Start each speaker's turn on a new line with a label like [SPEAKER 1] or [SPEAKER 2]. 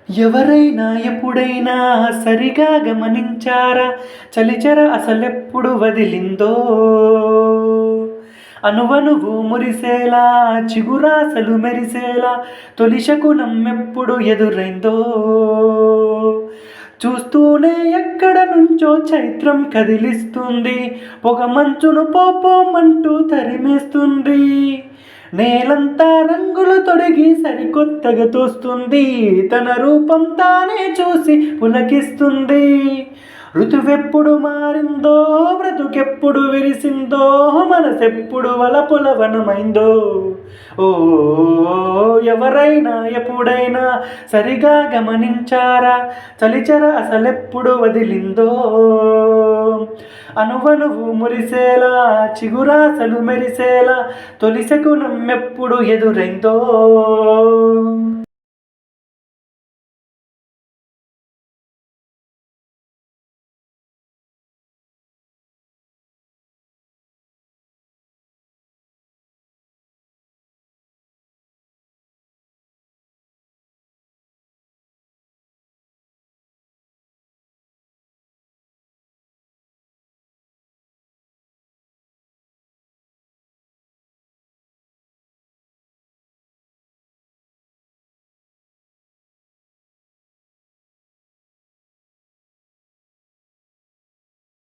[SPEAKER 1] ఎవరైనా ఎప్పుడైనా సరిగా గమనించారా? చలిచెర అసలెప్పుడు వదిలిందో? అనువనువు మురిసేలా చిగురాసలు మెరిసేలా తొలి శకునమెప్పుడు ఎదురైందో? చూస్తూనే ఎక్కడ నుంచో చైత్రం కదిలిస్తుంది, పొగ మంచును పోపోమంటూ తరిమేస్తుంది. నేలంతా రంగులు తొడిగి సరికొత్తగా తోస్తుంది, తన రూపం తానే చూసి పులకిస్తుంది. ఋతువెప్పుడు మారిందో, బ్రతుకెప్పుడు విరిసిందో, మనసెప్పుడు వలపుల వనమైందో. ఓ ఎవరైనా ఎప్పుడైనా సరిగా గమనించారా? చలిచెర అసలెప్పుడు వదిలిందో? అనువనువు మురిసేలా చిగురాసలు మెరిసేలా తొలి శకునం ఎప్పుడు ఎదురైందో?